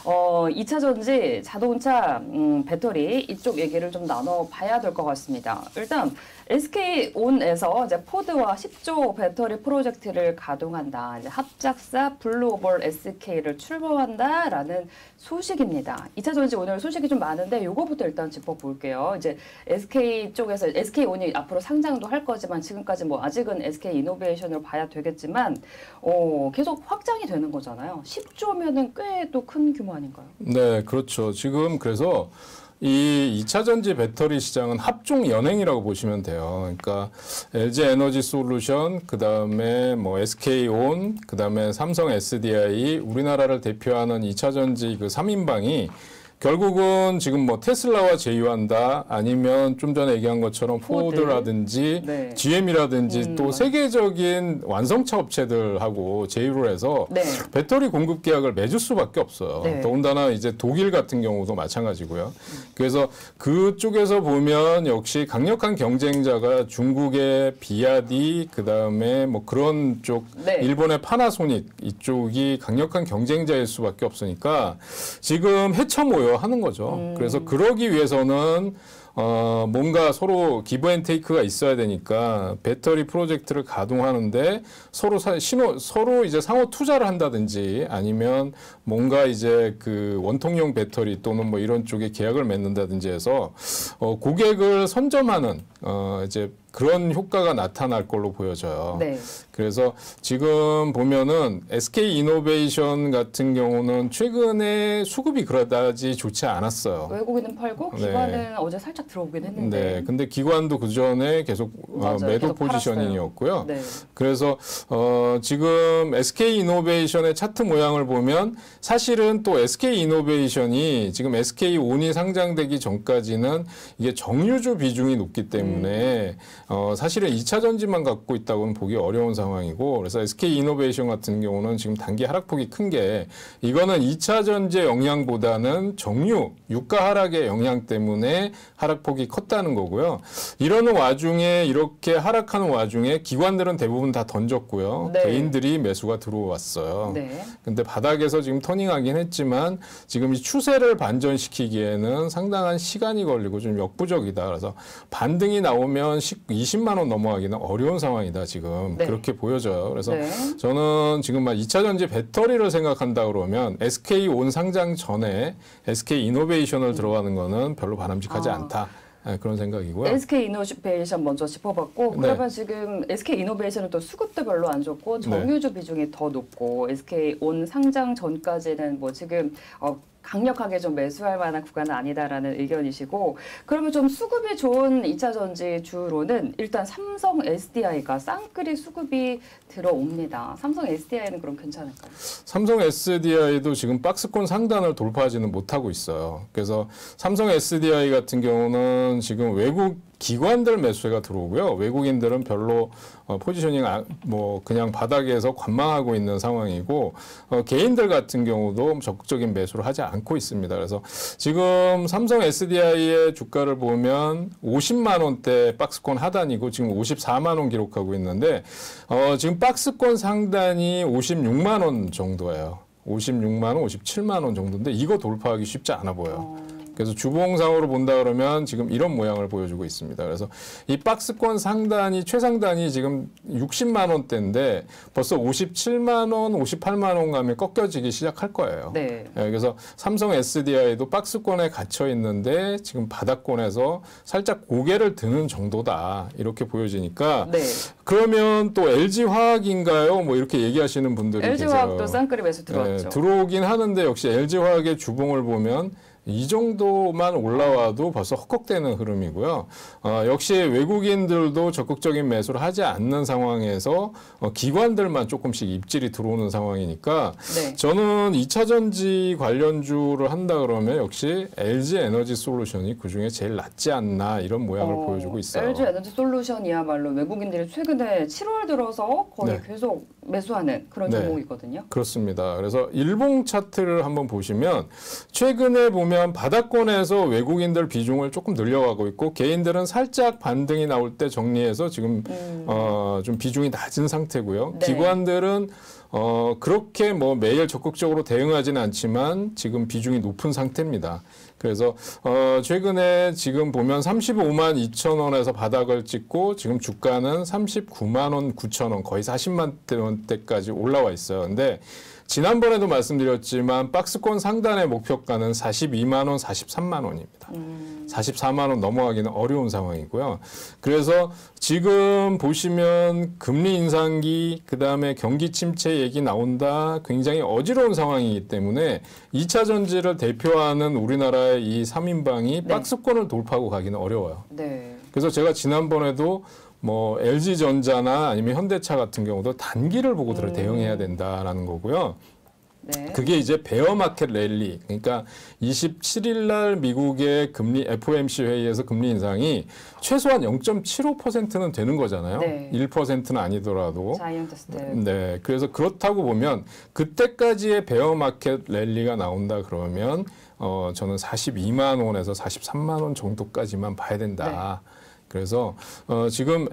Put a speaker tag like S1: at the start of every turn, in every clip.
S1: 2차 전지, 자동차, 배터리 이쪽 얘기를 좀 나눠봐야 될 것 같습니다. 일단 SK온에서 이제 포드와 10조 배터리 프로젝트를 가동한다. 이제 합작사 블루오벌 SK를 출범한다라는 소식입니다. 2차 전지 오늘 소식이 좀 많은데 요거부터 일단 짚어볼게요. 이제 SK 쪽에서 SK온이 앞으로 상장도 할 거지만 지금까지 뭐 아직은 SK이노베이션으로 봐야 되겠지만 계속 확장이 되는 거잖아요. 10조면은 꽤 또 큰 규모 아닌가요?
S2: 네, 그렇죠. 지금 그래서 이 2차 전지 배터리 시장은 합종 연행이라고 보시면 돼요. 그러니까 LG 에너지 솔루션, 그다음에 뭐 SK온, 그다음에 삼성 SDI, 우리나라를 대표하는 2차 전지 그 3인방이 결국은 지금 뭐 테슬라와 제휴한다, 아니면 좀 전에 얘기한 것처럼 포드라든지 네. GM이라든지 또 세계적인 완성차 업체들하고 제휴를 해서 네. 배터리 공급 계약을 맺을 수밖에 없어요. 네. 더군다나 이제 독일 같은 경우도 마찬가지고요. 그래서 그쪽에서 보면 역시 강력한 경쟁자가 중국의 비아디, 그다음에 뭐 그런 쪽 네. 일본의 파나소닉 이쪽이 강력한 경쟁자일 수밖에 없으니까 지금 해처 모여 하는 거죠. 그래서 그러기 위해서는 뭔가 서로 기브 앤 테이크가 있어야 되니까 배터리 프로젝트를 가동하는데 서로 이제 상호 투자를 한다든지 아니면 뭔가 이제 그 원통용 배터리 또는 뭐 이런 쪽에 계약을 맺는다든지 해서 고객을 선점하는 이제 그런 효과가 나타날 걸로 보여져요. 네. 그래서 지금 보면은 SK이노베이션 같은 경우는 최근에 수급이 그다지 좋지 않았어요.
S1: 외국인은 팔고 기관은 네. 어제 살짝 들어오긴 했는데.
S2: 네. 근데 기관도 그 전에 계속 매도 계속 포지셔닝이었고요. 네. 그래서 지금 SK이노베이션의 차트 모양을 보면 사실은 또 SK이노베이션이 지금 SK온이 상장되기 전까지는 이게 정유주 비중이 높기 때문에 사실은 2차 전지만 갖고 있다고는 보기 어려운 상황이고, 그래서 SK이노베이션 같은 경우는 지금 단기 하락폭이 큰 게 이거는 2차 전지의 영향보다는 정유, 유가 하락의 영향 때문에 하락폭이 컸다는 거고요. 이러는 와중에 이렇게 하락하는 와중에 기관들은 대부분 다 던졌고요. 네. 개인들이 매수가 들어왔어요. 네. 근데 바닥에서 지금 터닝하긴 했지만 지금 이 추세를 반전시키기에는 상당한 시간이 걸리고 좀 역부족이다. 그래서 반등이 나오면 20만 원 넘어가기는 어려운 상황이다 지금. 네. 그렇게 보여져요. 그래서 네. 저는 지금 막 2차 전지 배터리를 생각한다 그러면 SK온 상장 전에 SK이노베이션을 들어가는 거는 별로 바람직하지 않다. 네, 그런 생각이고요.
S1: SK이노베이션 먼저 짚어봤고 네. 그러면 지금 SK이노베이션은 또 수급도 별로 안 좋고 정유주 네. 비중이 더 높고 SK온 상장 전까지는 뭐 지금 강력하게 좀 매수할 만한 구간은 아니다라는 의견이시고, 그러면 좀 수급이 좋은 2차 전지 주로는 일단 삼성 SDI가 쌍끌이 수급이 들어옵니다. 삼성 SDI는 그럼 괜찮을까요?
S2: 삼성 SDI도 지금 박스권 상단을 돌파하지는 못하고 있어요. 그래서 삼성 SDI 같은 경우는 지금 외국 기관들 매수가 들어오고요. 외국인들은 별로 포지셔닝 뭐 그냥 바닥에서 관망하고 있는 상황이고 개인들 같은 경우도 적극적인 매수를 하지 않고 있습니다. 그래서 지금 삼성 SDI의 주가를 보면 50만 원대 박스권 하단이고 지금 54만 원 기록하고 있는데 지금 박스권 상단이 56만 원 정도예요. 56만 원, 57만 원 정도인데 이거 돌파하기 쉽지 않아 보여요. 그래서 주봉상으로 본다 그러면 지금 이런 모양을 보여주고 있습니다. 그래서 이 박스권 상단이 최상단이 지금 60만 원대인데 벌써 57만 원, 58만 원 가면 꺾여지기 시작할 거예요. 네. 그래서 삼성 SDI도 박스권에 갇혀 있는데 지금 바닥권에서 살짝 고개를 드는 정도다 이렇게 보여지니까 네. 그러면 또 LG화학인가요? 뭐 이렇게 얘기하시는 분들이
S1: LG화학도
S2: 계세요.
S1: 쌍끌이 매수 들어왔죠.
S2: 네, 들어오긴 하는데 역시 LG화학의 주봉을 보면 이 정도만 올라와도 벌써 헉헉대는 흐름이고요. 역시 외국인들도 적극적인 매수를 하지 않는 상황에서 기관들만 조금씩 입질이 들어오는 상황이니까 네. 저는 2차 전지 관련주를 한다 그러면 역시 LG 에너지 솔루션이 그중에 제일 낫지 않나 이런 모양을 보여주고 있어요.
S1: LG 에너지 솔루션이야말로 외국인들이 최근에 7월 들어서 거의 네. 계속 매수하는 그런
S2: 네.
S1: 종목이거든요.
S2: 그렇습니다. 그래서 일봉 차트를 한번 보시면 최근에 보면 바닥권에서 외국인들 비중을 조금 늘려가고 있고 개인들은 살짝 반등이 나올 때 정리해서 지금 좀 비중이 낮은 상태고요. 네. 기관들은 그렇게 뭐 매일 적극적으로 대응하지는 않지만 지금 비중이 높은 상태입니다. 그래서 최근에 지금 보면 35만 2천 원에서 바닥을 찍고 지금 주가는 39만 원 9천 원 거의 40만 원대까지 올라와 있어요. 근데 지난번에도 말씀드렸지만 박스권 상단의 목표가는 42만 원, 43만 원입니다. 44만 원 넘어가기는 어려운 상황이고요. 그래서 지금 보시면 금리 인상기, 그다음에 경기 침체 얘기 나온다. 굉장히 어지러운 상황이기 때문에 2차 전지를 대표하는 우리나라의 이 3인방이 박스권을 돌파하고 가기는 어려워요.
S1: 네.
S2: 그래서 제가 지난번에도 뭐 LG전자나 아니면 현대차 같은 경우도 단기를 보고 대응해야 된다라는 거고요.
S1: 네.
S2: 그게 이제 베어마켓 랠리, 그러니까 27일 날 미국의 금리 FOMC 회의에서 금리 인상이 최소한 0.75%는 되는 거잖아요.
S1: 네.
S2: 1%는 아니더라도.
S1: 자이언트 스텝.
S2: 네, 그래서 그렇다고 보면 그때까지의 베어마켓 랠리가 나온다 그러면 저는 42만 원에서 43만 원 정도까지만 봐야 된다.
S1: 네.
S2: 그래서 지금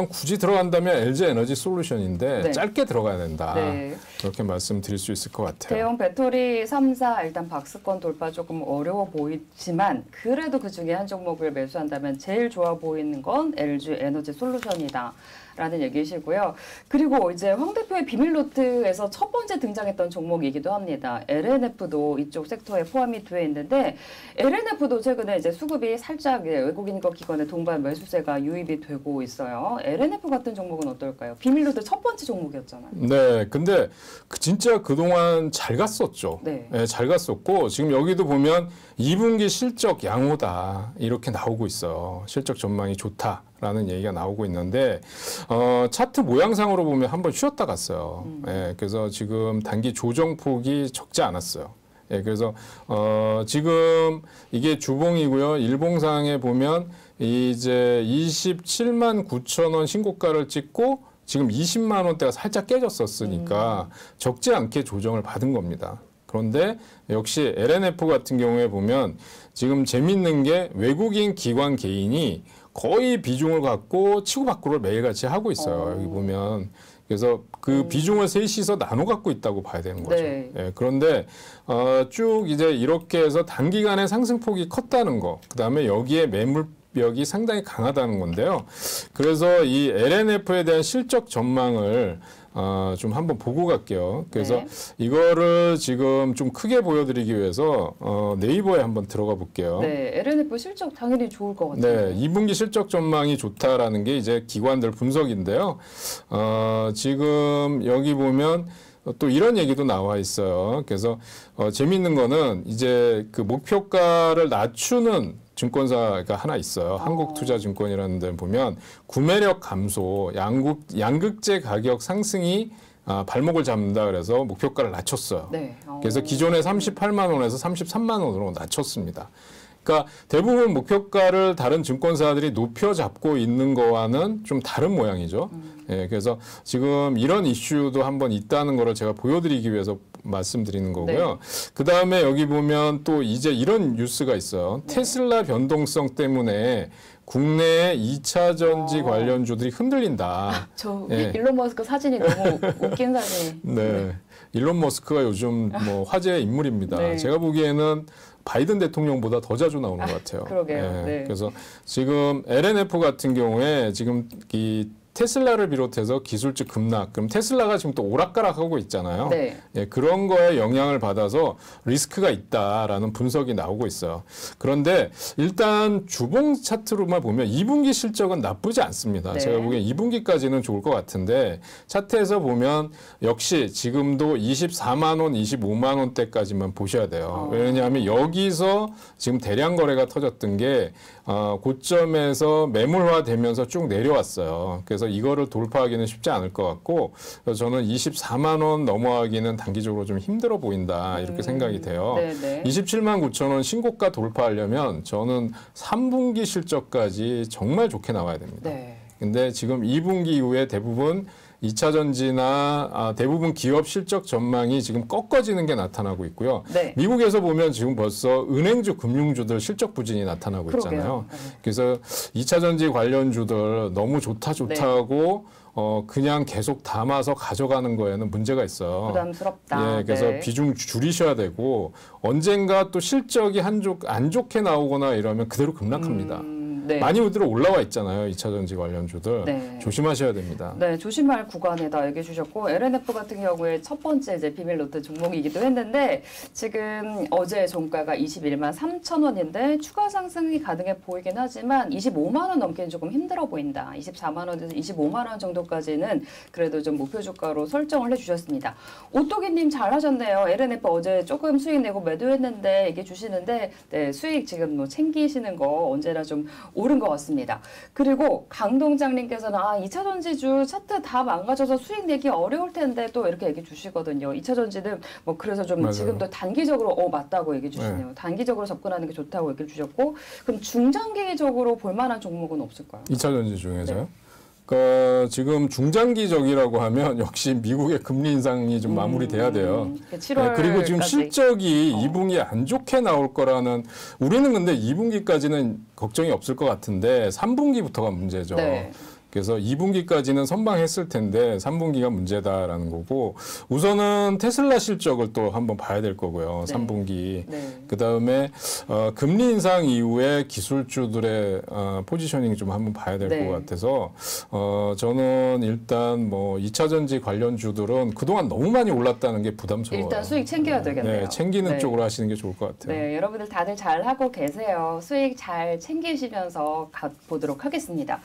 S2: 굳이 들어간다면 LG 에너지 솔루션인데
S1: 네.
S2: 짧게 들어가야 된다.
S1: 네.
S2: 그렇게 말씀드릴 수 있을 것 같아요.
S1: 대형 배터리 3사 일단 박스권 돌파 조금 어려워 보이지만 그래도 그중에 한 종목을 매수한다면 제일 좋아 보이는 건 LG 에너지 솔루션이다. 라는 얘기시고요. 그리고 이제 황 대표의 비밀노트에서 첫 번째 등장했던 종목이기도 합니다. LNF도 이쪽 섹터에 포함이 되어 있는데 LNF도 최근에 이제 수급이 살짝 외국인과 기관의 동반 매수세가 유입이 되고 있어요. LNF 같은 종목은 어떨까요? 비밀노트 첫 번째 종목이었잖아요.
S2: 네, 근데 진짜 그동안 잘 갔었죠.
S1: 네.
S2: 네, 잘 갔었고 지금 여기도 보면 2분기 실적 양호다 이렇게 나오고 있어요. 실적 전망이 좋다라는 얘기가 나오고 있는데 차트 모양상으로 보면 한번 쉬었다 갔어요. 예, 그래서 지금 단기 조정폭이 적지 않았어요. 예, 그래서 지금 이게 주봉이고요. 일봉상에 보면 이제 27만 9천 원 신고가를 찍고 지금 20만 원대가 살짝 깨졌었으니까 적지 않게 조정을 받은 겁니다. 그런데 역시 LNF 같은 경우에 보면 지금 재밌는 게 외국인 기관 개인이 거의 비중을 갖고 치고받고를 매일같이 하고 있어요. 여기 보면. 그래서 그 비중을 셋이서 나눠 갖고 있다고 봐야 되는 거죠.
S1: 네.
S2: 예, 그런데 쭉 이제 이렇게 해서 단기간에 상승폭이 컸다는 거, 그다음에 여기에 매물벽이 상당히 강하다는 건데요. 그래서 이 LNF에 대한 실적 전망을 좀 한번 보고 갈게요. 그래서
S1: 네.
S2: 이거를 지금 좀 크게 보여드리기 위해서 네이버에 한번 들어가 볼게요.
S1: 네, LNF 실적 당연히 좋을 것 같아요.
S2: 네, 2분기 실적 전망이 좋다라는 게 이제 기관들 분석인데요. 지금 여기 보면 또 이런 얘기도 나와 있어요. 그래서 재미있는 거는 이제 그 목표가를 낮추는 증권사가 하나 있어요. 한국투자증권이라는 데 보면 구매력 감소, 양극재 가격 상승이 발목을 잡는다 그래서 목표가를 낮췄어요.
S1: 네.
S2: 그래서 기존에 38만 원에서 33만 원으로 낮췄습니다. 그러니까 대부분 목표가를 다른 증권사들이 높여 잡고 있는 거와는 좀 다른 모양이죠. 예, 그래서 지금 이런 이슈도 한번 있다는 거를 제가 보여드리기 위해서 말씀드리는 거고요.
S1: 네.
S2: 그 다음에 여기 보면 또 이제 이런 뉴스가 있어요.
S1: 네.
S2: 테슬라 변동성 때문에 국내의 2차 전지 관련주들이 흔들린다.
S1: 저
S2: 예.
S1: 일론 머스크 사진이 너무 웃긴 사진이.
S2: 네. 일론 머스크가 요즘 뭐 화제의 인물입니다.
S1: 네.
S2: 제가 보기에는 바이든 대통령보다 더 자주 나오는 것 같아요.
S1: 그러게요. 네.
S2: 그래서 지금 LNF 같은 경우에 지금 이 테슬라를 비롯해서 기술적 급락, 그럼 테슬라가 지금 또 오락가락하고 있잖아요.
S1: 네.
S2: 예, 그런 거에 영향을 받아서 리스크가 있다라는 분석이 나오고 있어요. 그런데 일단 주봉 차트로만 보면 2분기 실적은 나쁘지 않습니다.
S1: 네.
S2: 제가 보기엔 2분기까지는 좋을 것 같은데 차트에서 보면 역시 지금도 24만 원, 25만 원대까지만 보셔야 돼요. 왜냐하면 여기서 지금 대량 거래가 터졌던 게 고점에서 매물화되면서 쭉 내려왔어요. 그래서 이거를 돌파하기는 쉽지 않을 것 같고 그래서 저는 24만 원 넘어가기는 단기적으로 좀 힘들어 보인다 이렇게 생각이 돼요.
S1: 네네.
S2: 27만 9천 원 신고가 돌파하려면 저는 3분기 실적까지 정말 좋게 나와야 됩니다.
S1: 네.
S2: 근데 지금 2분기 이후에 대부분 2차 전지나 대부분 기업 실적 전망이 지금 꺾어지는 게 나타나고 있고요.
S1: 네.
S2: 미국에서 보면 지금 벌써 은행주, 금융주들 실적 부진이 나타나고
S1: 그러게요.
S2: 있잖아요.
S1: 네.
S2: 그래서 2차 전지 관련주들 너무 좋다고 그냥 계속 담아서 가져가는 거에는 문제가 있어요.
S1: 부담스럽다.
S2: 예, 그래서
S1: 네.
S2: 비중 줄이셔야 되고 언젠가 또 실적이 안 좋게 나오거나 이러면 그대로 급락합니다.
S1: 네.
S2: 많이 그대로 올라와 있잖아요. 2차 전지 관련주들.
S1: 네.
S2: 조심하셔야 됩니다.
S1: 네, 조심할 구간에다 얘기해 주셨고 LNF 같은 경우에 첫 번째 이제 비밀 노트 종목이기도 했는데 지금 어제 종가가 21만 3천 원인데 추가 상승이 가능해 보이긴 하지만 25만 원 넘기는 조금 힘들어 보인다. 24만 원에서 25만 원 정도까지는 그래도 좀 목표 주가로 설정을 해주셨습니다. 오토기님 잘하셨네요. LNF 어제 조금 수익 내고 매도했는데 얘기해 주시는데 네, 수익 지금 뭐 챙기시는 거 언제나 좀 오른 것 같습니다. 그리고 강동장님께서는 2차 전지주 차트 다 망가져서 수익 내기 어려울 텐데 또 이렇게 얘기해 주시거든요. 2차 전지는 뭐 그래서 좀
S2: 맞아요.
S1: 지금도 단기적으로 맞다고 얘기해 주시네요.
S2: 네.
S1: 단기적으로 접근하는 게 좋다고 얘기해 주셨고 그럼 중장기적으로 볼만한 종목은 없을까요?
S2: 2차 전지 중에서요?
S1: 네.
S2: 그러니까 지금 중장기적이라고 하면 역시 미국의 금리 인상이 좀 마무리돼야 돼요.
S1: 7월
S2: 그리고 지금 실적이 2분기 안 좋게 나올 거라는 우리는 근데 2분기까지는 걱정이 없을 것 같은데 3분기부터가 문제죠.
S1: 네.
S2: 그래서 2분기까지는 선방했을 텐데 3분기가 문제다라는 거고 우선은 테슬라 실적을 또 한번 봐야 될 거고요.
S1: 네.
S2: 3분기.
S1: 네.
S2: 그다음에 금리 인상 이후에 기술주들의 포지셔닝 좀 한번 봐야 될 것
S1: 네.
S2: 같아서 저는 일단 뭐 2차 전지 관련주들은 그동안 너무 많이 올랐다는 게 부담스러워요.
S1: 일단 수익 챙겨야 되겠네요.
S2: 네, 챙기는
S1: 네.
S2: 쪽으로 하시는 게 좋을 것 같아요.
S1: 네, 여러분들 다들 잘 하고 계세요. 수익 잘 챙기시면서 가보도록 하겠습니다.